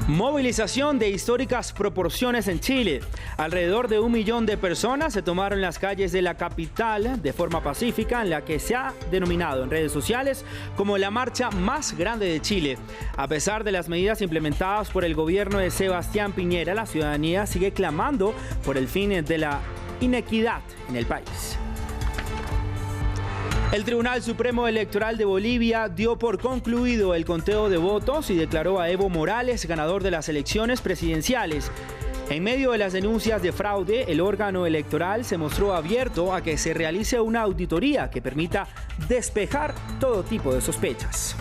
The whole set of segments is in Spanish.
Movilización de históricas proporciones en Chile. Alrededor de 1 millón de personas se tomaron las calles de la capital de forma pacífica, en la que se ha denominado en redes sociales como la marcha más grande de Chile. A pesar de las medidas implementadas por el gobierno de Sebastián Piñera, la ciudadanía sigue clamando por el fin de la inequidad en el país. El Tribunal Supremo Electoral de Bolivia dio por concluido el conteo de votos y declaró a Evo Morales ganador de las elecciones presidenciales. En medio de las denuncias de fraude, el órgano electoral se mostró abierto a que se realice una auditoría que permita despejar todo tipo de sospechas.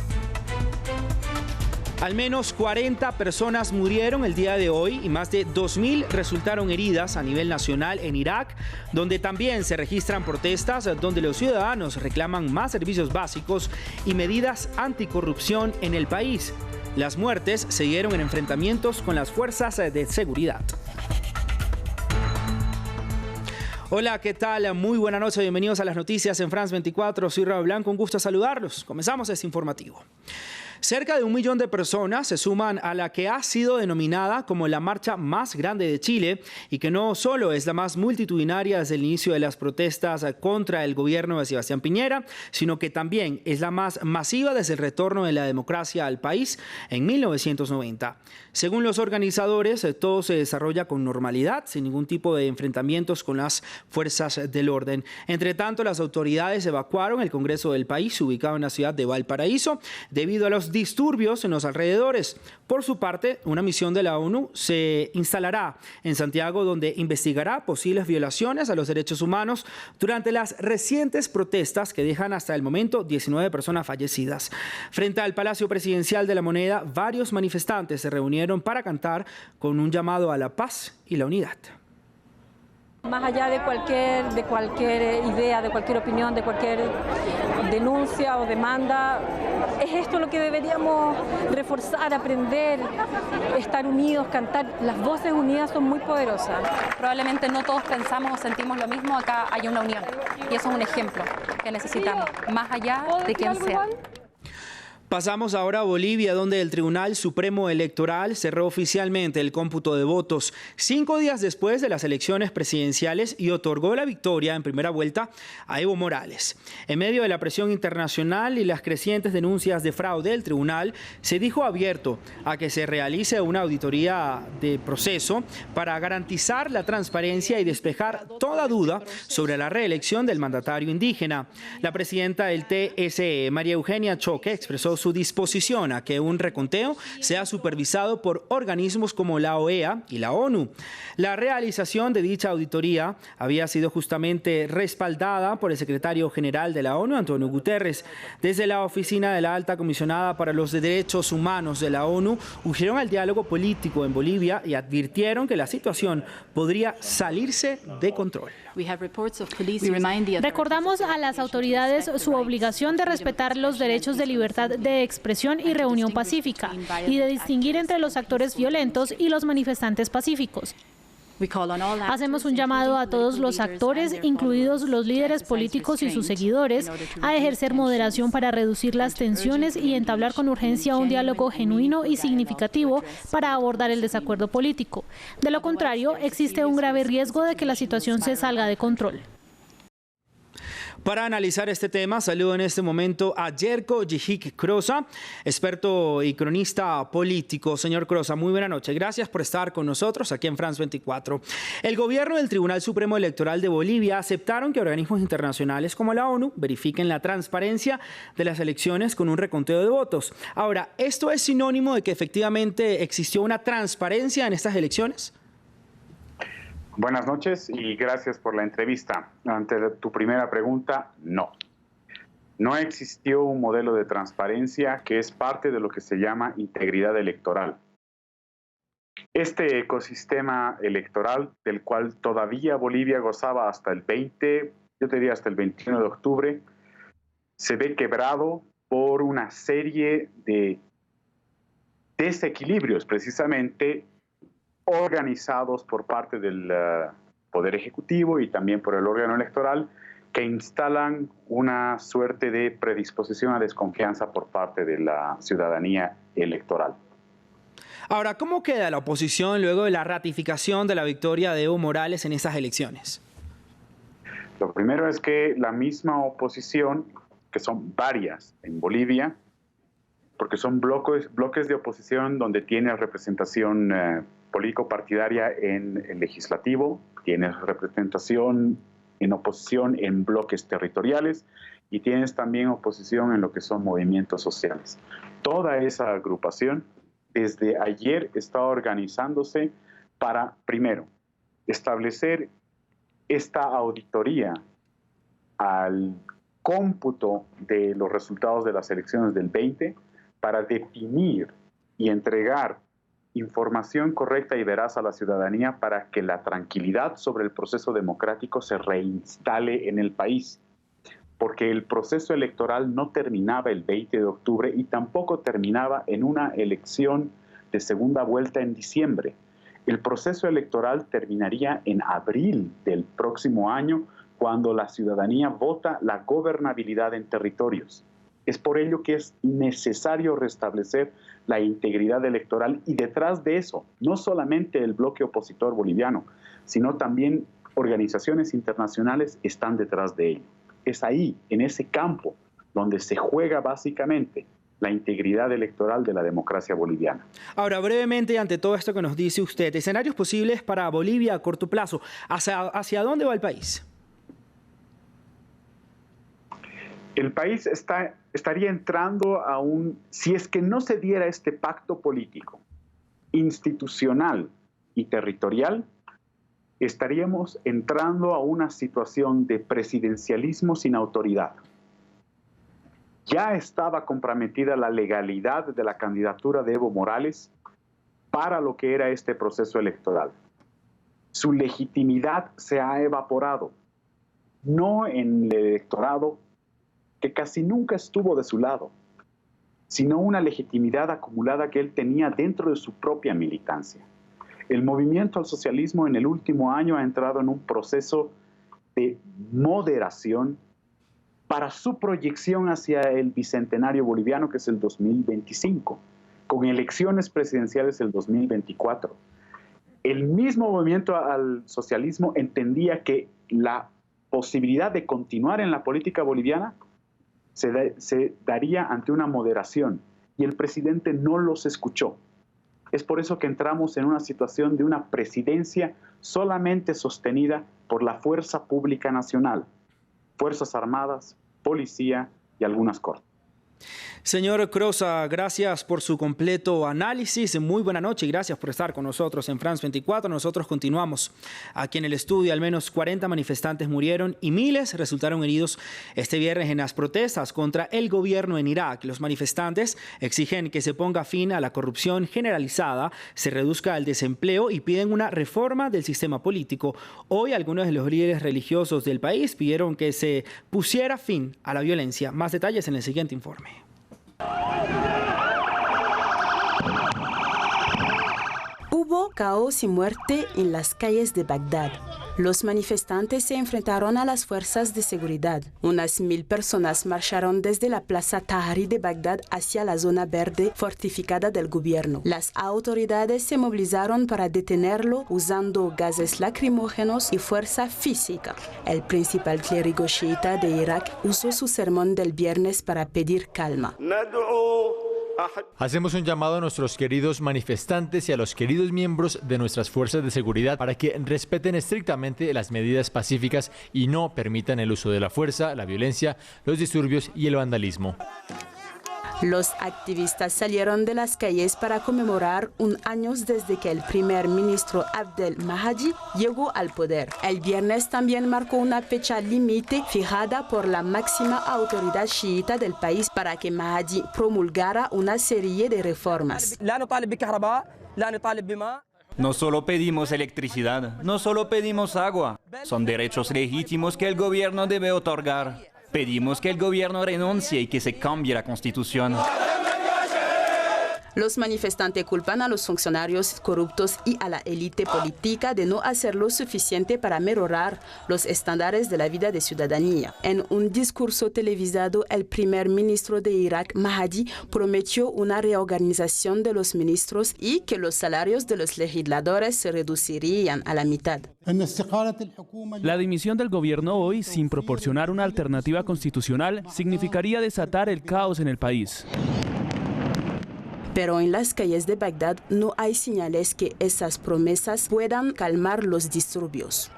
Al menos 40 personas murieron el día de hoy y más de 2.000 resultaron heridas a nivel nacional en Irak, donde también se registran protestas donde los ciudadanos reclaman más servicios básicos y medidas anticorrupción en el país. Las muertes se dieron en enfrentamientos con las fuerzas de seguridad. Hola, ¿qué tal? Muy buena noche, bienvenidos a las noticias en France 24. Soy Raúl Blanco, un gusto saludarlos. Comenzamos este informativo. Cerca de 1 millón de personas se suman a la que ha sido denominada como la marcha más grande de Chile y que no solo es la más multitudinaria desde el inicio de las protestas contra el gobierno de Sebastián Piñera, sino que también es la más masiva desde el retorno de la democracia al país en 1990. Según los organizadores, todo se desarrolla con normalidad, sin ningún tipo de enfrentamientos con las fuerzas del orden. Entre tanto, las autoridades evacuaron el Congreso del país, ubicado en la ciudad de Valparaíso, debido a los disturbios en los alrededores. Por su parte, una misión de la ONU se instalará en Santiago, donde investigará posibles violaciones a los derechos humanos durante las recientes protestas que dejan hasta el momento 19 personas fallecidas. Frente al Palacio Presidencial de la Moneda, varios manifestantes se reunieron para cantar con un llamado a la paz y la unidad. Más allá de cualquier idea, de cualquier opinión, de cualquier denuncia o demanda, es esto lo que deberíamos reforzar, aprender, estar unidos, cantar. Las voces unidas son muy poderosas. Probablemente no todos pensamos o sentimos lo mismo, acá hay una unión y eso es un ejemplo que necesitamos, más allá de quien sea. Pasamos ahora a Bolivia, donde el Tribunal Supremo Electoral cerró oficialmente el cómputo de votos 5 días después de las elecciones presidenciales y otorgó la victoria en primera vuelta a Evo Morales. En medio de la presión internacional y las crecientes denuncias de fraude, el tribunal se dijo abierto a que se realice una auditoría de proceso para garantizar la transparencia y despejar toda duda sobre la reelección del mandatario indígena. La presidenta del TSE, María Eugenia Choque, expresó su disposición a que un reconteo sea supervisado por organismos como la OEA y la ONU. La realización de dicha auditoría había sido justamente respaldada por el secretario general de la ONU, Antonio Guterres. Desde la oficina de la Alta Comisionada para los Derechos Humanos de la ONU, urgieron al diálogo político en Bolivia y advirtieron que la situación podría salirse de control. Recordamos a las autoridades su obligación de respetar los derechos de libertad de expresión y reunión pacífica y de distinguir entre los actores violentos y los manifestantes pacíficos. Hacemos un llamado a todos los actores, incluidos los líderes políticos y sus seguidores, a ejercer moderación para reducir las tensiones y entablar con urgencia un diálogo genuino y significativo para abordar el desacuerdo político. De lo contrario, existe un grave riesgo de que la situación se salga de control. Para analizar este tema, saludo en este momento a Jerko Jijic Crosa, experto y cronista político. Señor Crosa, muy buena noche. Gracias por estar con nosotros aquí en France 24. El gobierno del Tribunal Supremo Electoral de Bolivia aceptaron que organismos internacionales como la ONU verifiquen la transparencia de las elecciones con un reconteo de votos. Ahora, ¿esto es sinónimo de que efectivamente existió una transparencia en estas elecciones? Buenas noches y gracias por la entrevista. Ante tu primera pregunta, no. No existió un modelo de transparencia que es parte de lo que se llama integridad electoral. Este ecosistema electoral, del cual todavía Bolivia gozaba hasta el 21 de octubre, se ve quebrado por una serie de desequilibrios, precisamente organizados por parte del Poder Ejecutivo y también por el órgano electoral, que instalan una suerte de predisposición a desconfianza por parte de la ciudadanía electoral. Ahora, ¿cómo queda la oposición luego de la ratificación de la victoria de Evo Morales en esas elecciones? Lo primero es que la misma oposición, que son varias en Bolivia, porque son bloques de oposición donde tiene representación político-partidaria en el legislativo, tienes representación en oposición en bloques territoriales y tienes también oposición en lo que son movimientos sociales. Toda esa agrupación desde ayer está organizándose para, primero, establecer esta auditoría al cómputo de los resultados de las elecciones del 20 para definir y entregar información correcta y veraz a la ciudadanía para que la tranquilidad sobre el proceso democrático se reinstale en el país. Porque el proceso electoral no terminaba el 20 de octubre y tampoco terminaba en una elección de segunda vuelta en diciembre. El proceso electoral terminaría en abril del próximo año, cuando la ciudadanía vota la gobernabilidad en territorios. Es por ello que es necesario restablecer la integridad electoral y detrás de eso, no solamente el bloque opositor boliviano, sino también organizaciones internacionales están detrás de ello. Es ahí, en ese campo, donde se juega básicamente la integridad electoral de la democracia boliviana. Ahora, brevemente, ante todo esto que nos dice usted, escenarios posibles para Bolivia a corto plazo. ¿Hacia dónde va el país? El país estaría entrando a si es que no se diera este pacto político, institucional y territorial, estaríamos entrando a una situación de presidencialismo sin autoridad. Ya estaba comprometida la legalidad de la candidatura de Evo Morales para lo que era este proceso electoral. Su legitimidad se ha evaporado, no en el electorado, que casi nunca estuvo de su lado, sino una legitimidad acumulada que él tenía dentro de su propia militancia. El movimiento al socialismo en el último año ha entrado en un proceso de moderación para su proyección hacia el bicentenario boliviano, que es el 2025, con elecciones presidenciales el 2024. El mismo movimiento al socialismo entendía que la posibilidad de continuar en la política boliviana se daría ante una moderación, y el presidente no los escuchó. Es por eso que entramos en una situación de una presidencia solamente sostenida por la fuerza pública nacional, Fuerzas Armadas, Policía y algunas cortes. Señor Crosa, gracias por su completo análisis. Muy buena noche y gracias por estar con nosotros en France 24. Nosotros continuamos aquí en el estudio. Al menos 40 manifestantes murieron y miles resultaron heridos este viernes en las protestas contra el gobierno en Irak. Los manifestantes exigen que se ponga fin a la corrupción generalizada, se reduzca el desempleo y piden una reforma del sistema político. Hoy algunos de los líderes religiosos del país pidieron que se pusiera fin a la violencia. Más detalles en el siguiente informe. Hubo caos y muerte en las calles de Bagdad. Los manifestantes se enfrentaron a las fuerzas de seguridad. Unas 1000 personas marcharon desde la Plaza Tahrir de Bagdad hacia la zona verde fortificada del gobierno. Las autoridades se movilizaron para detenerlo usando gases lacrimógenos y fuerza física. El principal clérigo chiita de Irak usó su sermón del viernes para pedir calma. Hacemos un llamado a nuestros queridos manifestantes y a los queridos miembros de nuestras fuerzas de seguridad para que respeten estrictamente las medidas pacíficas y no permitan el uso de la fuerza, la violencia, los disturbios y el vandalismo. Los activistas salieron de las calles para conmemorar un año desde que el primer ministro Abdel Mahdi llegó al poder. El viernes también marcó una fecha límite fijada por la máxima autoridad chiita del país para que Mahdi promulgara una serie de reformas. No solo pedimos electricidad, no solo pedimos agua, son derechos legítimos que el gobierno debe otorgar. Pedimos que el gobierno renuncie y que se cambie la Constitución. Los manifestantes culpan a los funcionarios corruptos y a la élite política de no hacer lo suficiente para mejorar los estándares de la vida de ciudadanía. En un discurso televisado, el primer ministro de Irak, Mahdi, prometió una reorganización de los ministros y que los salarios de los legisladores se reducirían a la mitad. La dimisión del gobierno hoy, sin proporcionar una alternativa constitucional, significaría desatar el caos en el país. Pero en las calles de Bagdad no hay señales que esas promesas puedan calmar los disturbios.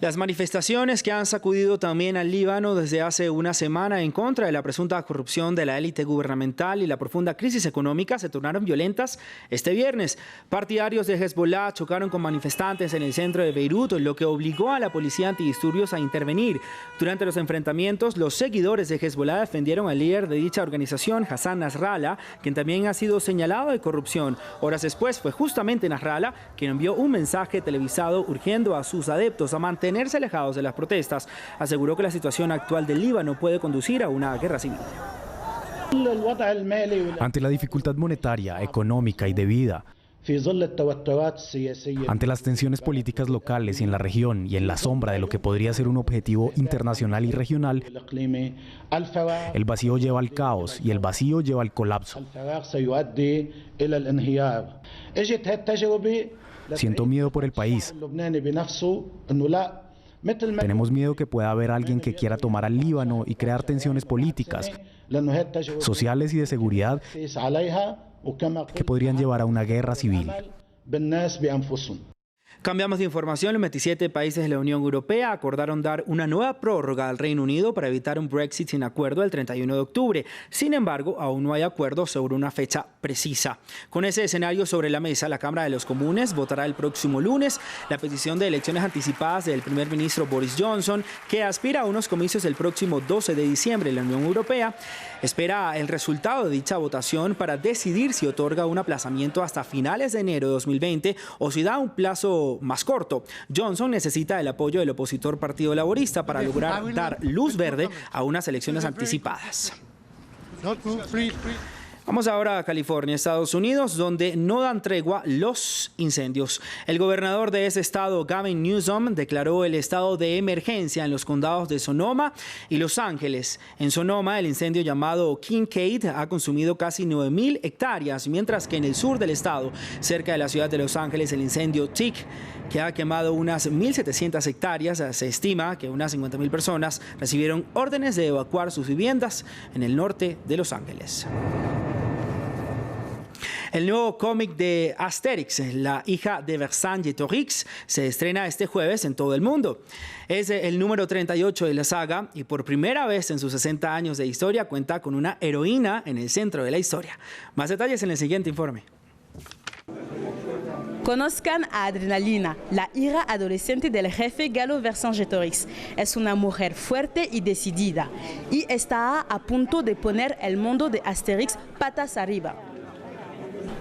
Las manifestaciones que han sacudido también al Líbano desde hace una semana en contra de la presunta corrupción de la élite gubernamental y la profunda crisis económica se tornaron violentas este viernes. Partidarios de Hezbollah chocaron con manifestantes en el centro de Beirut, lo que obligó a la policía antidisturbios a intervenir. Durante los enfrentamientos, los seguidores de Hezbollah defendieron al líder de dicha organización, Hassan Nasrallah, quien también ha sido señalado de corrupción. Horas después, fue justamente Nasrallah quien envió un mensaje televisado urgiendo a sus adeptos a mantenerse alejados de las protestas. Aseguró que la situación actual del Líbano puede conducir a una guerra civil. Ante la dificultad monetaria, económica y de vida, ante las tensiones políticas locales y en la región y en la sombra de lo que podría ser un objetivo internacional y regional, el vacío lleva al caos y el vacío lleva al colapso. Siento miedo por el país. Tenemos miedo que pueda haber alguien que quiera tomar al Líbano y crear tensiones políticas, sociales y de seguridad que podrían llevar a una guerra civil. Cambiamos de información. Los 27 países de la Unión Europea acordaron dar una nueva prórroga al Reino Unido para evitar un Brexit sin acuerdo el 31 de octubre. Sin embargo, aún no hay acuerdo sobre una fecha precisa. Con ese escenario sobre la mesa, la Cámara de los Comunes votará el próximo lunes la petición de elecciones anticipadas del primer ministro Boris Johnson, que aspira a unos comicios el próximo 12 de diciembre. La Unión Europea espera el resultado de dicha votación para decidir si otorga un aplazamiento hasta finales de enero de 2020 o si da un plazo más corto. Johnson necesita el apoyo del opositor Partido Laborista para lograr dar luz verde a unas elecciones anticipadas. Vamos ahora a California, Estados Unidos, donde no dan tregua los incendios. El gobernador de ese estado, Gavin Newsom, declaró el estado de emergencia en los condados de Sonoma y Los Ángeles. En Sonoma, el incendio llamado Kincade ha consumido casi 9,000 hectáreas, mientras que en el sur del estado, cerca de la ciudad de Los Ángeles, el incendio Tick, que ha quemado unas 1,700 hectáreas, se estima que unas 50,000 personas recibieron órdenes de evacuar sus viviendas en el norte de Los Ángeles. El nuevo cómic de Asterix, La hija de Vercingétorix, se estrena este jueves en todo el mundo. Es el número 38 de la saga y por primera vez en sus 60 años de historia cuenta con una heroína en el centro de la historia. Más detalles en el siguiente informe. Conozcan a Adrenalina, la hija adolescente del jefe Galo Vercingétorix. Es una mujer fuerte y decidida y está a punto de poner el mundo de Asterix patas arriba.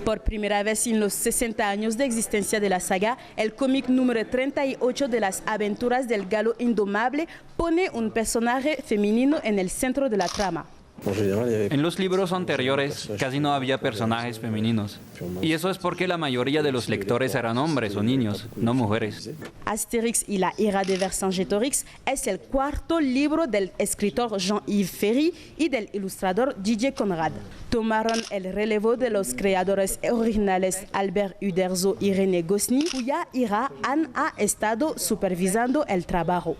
Por primera vez en los 60 años de existencia de la saga, el cómic número 38 de las aventuras del Galo Indomable pone un personaje femenino en el centro de la trama. En los libros anteriores casi no había personajes femeninos. Y eso es porque la mayoría de los lectores eran hombres o niños, no mujeres. Asterix y la hija de Vercingétorix es el cuarto libro del escritor Jean-Yves Ferry y del ilustrador Didier Conrad. Tomaron el relevo de los creadores originales Albert Uderzo y René Goscinny, cuya hija Anne ha estado supervisando el trabajo.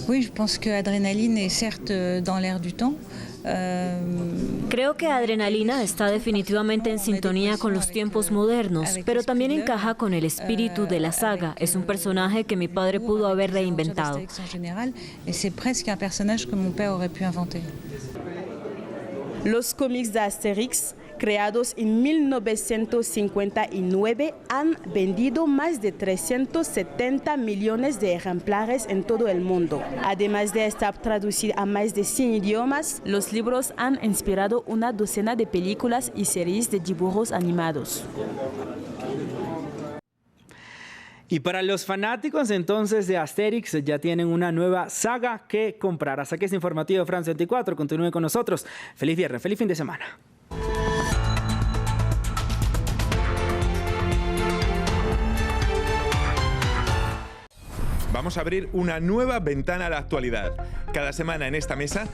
Oui, je pense que Adrénaline est certes dans l'air du temps. Creo que Adrenalina está definitivamente en sintonía con los tiempos modernos, pero también encaja con el espíritu de la saga. Es un personaje que mi padre pudo haber reinventado. C'est presque un personnage que mon père aurait pu inventer. Los cómics de Asterix, creados en 1959, han vendido más de 370 millones de ejemplares en todo el mundo. Además de estar traducido a más de 100 idiomas, los libros han inspirado una docena de películas y series de dibujos animados. Y para los fanáticos entonces de Asterix ya tienen una nueva saga que comprar. Hasta aquí este informativo de France 24. Continúen con nosotros. Feliz viernes, feliz fin de semana. vamos a abrir una nueva ventana a la actualidad. Cada semana en esta mesa